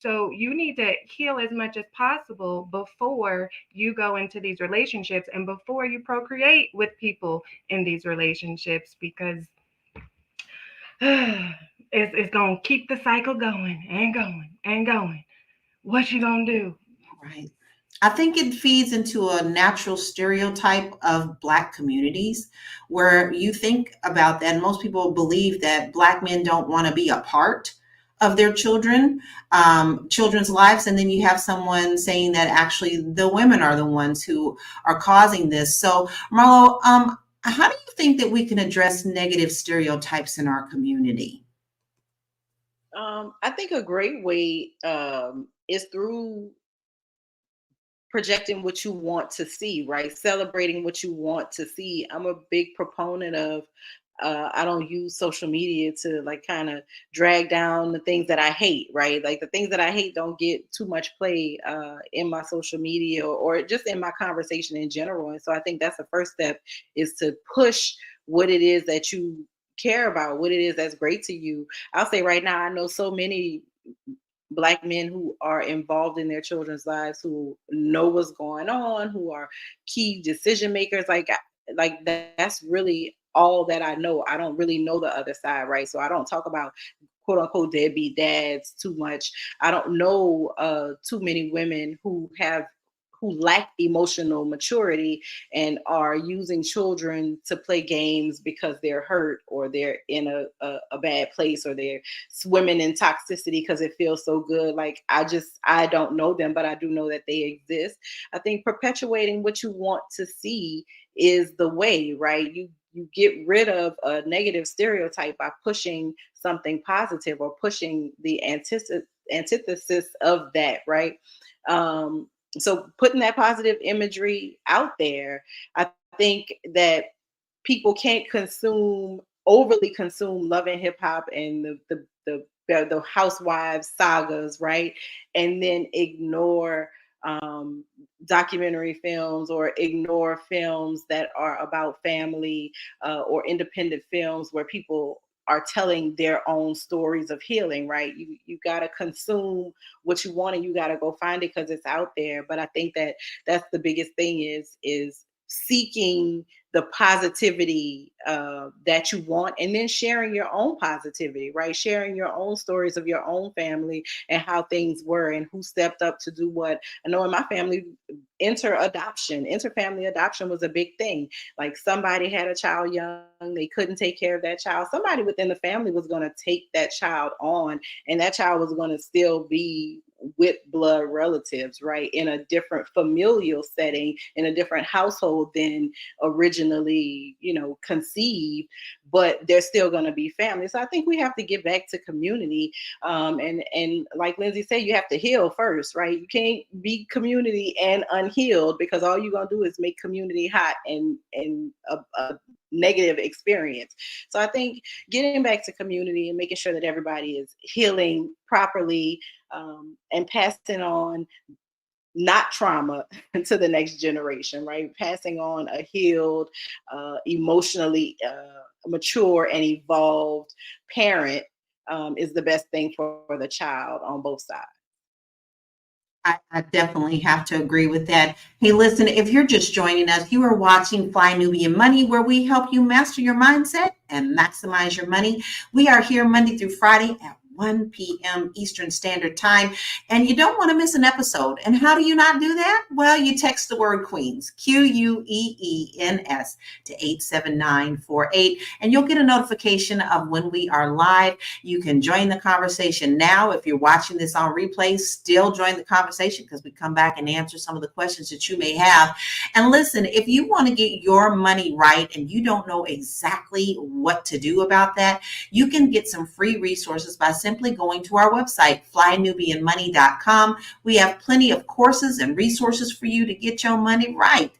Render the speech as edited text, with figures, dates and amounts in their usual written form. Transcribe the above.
So you need to heal as much as possible before you go into these relationships and before you procreate with people in these relationships, because it's going to keep the cycle going and going and going. What you going to do? Right. I think it feeds into a natural stereotype of Black communities where you think about that. And most people believe that Black men don't want to be a part of their children's lives. And then you have someone saying that actually the women are the ones who are causing this. So, Marlo, how do you think that we can address negative stereotypes in our community? I think a great way is through projecting what you want to see, right? Celebrating what you want to see. I'm a big proponent of I don't use social media to like kind of drag down the things that I hate, right? Like the things that I hate don't get too much play in my social media or just in my conversation in general. And so I think that's the first step is to push what it is that you care about, what it is that's great to you. I'll say right now, I know so many Black men who are involved in their children's lives, who know what's going on, who are key decision makers. Like that's really all that I know. I don't really know the other side, right? So I don't talk about quote unquote deadbeat dads too much. I don't know too many women who lack emotional maturity and are using children to play games because they're hurt or they're in a bad place or they're swimming in toxicity because it feels so good. Like I don't know them, but I do know that they exist. I think perpetuating what you want to see is the way, right? You get rid of a negative stereotype by pushing something positive or pushing the antithesis of that, right? So putting that positive imagery out there, I think that people can't overly consume love and hip hop and the housewives sagas, right? And then ignore um, documentary films or ignore films that are about family or independent films where people are telling their own stories of healing, right? You got to consume what you want and you got to go find it because it's out there. But I think that that's the biggest thing is seeking the positivity that you want and then sharing your own positivity, right? Sharing your own stories of your own family and how things were and who stepped up to do what. I know in my family, interfamily adoption was a big thing. Like somebody had a child young, they couldn't take care of that child. Somebody within the family was going to take that child on, and that child was going to still be with blood relatives, right? In a different familial setting, in a different household than originally, conceived, but they're still going to be family. So I think we have to get back to community. And like Lindsay said, you have to heal first, right? You can't be community and unhealed because all you're going to do is make community hot and a negative experience. So I think getting back to community and making sure that everybody is healing properly and passing on not trauma to the next generation, right? Passing on a healed, emotionally mature and evolved parent is the best thing for the child on both sides. I definitely have to agree with that. Hey, listen, if you're just joining us, you are watching Fly Nubian Money, where we help you master your mindset and maximize your money. We are here Monday through Friday at 1 p.m. Eastern Standard Time, and you don't want to miss an episode. And how do you not do that? Well, you text the word Queens, Queens, to 87948, and you'll get a notification of when we are live. You can join the conversation now. If you're watching this on replay, still join the conversation because we come back and answer some of the questions that you may have. And listen, if you want to get your money right and you don't know exactly what to do about that, you can get some free resources by simply going to our website, flynubianmoney.com. We have plenty of courses and resources for you to get your money right.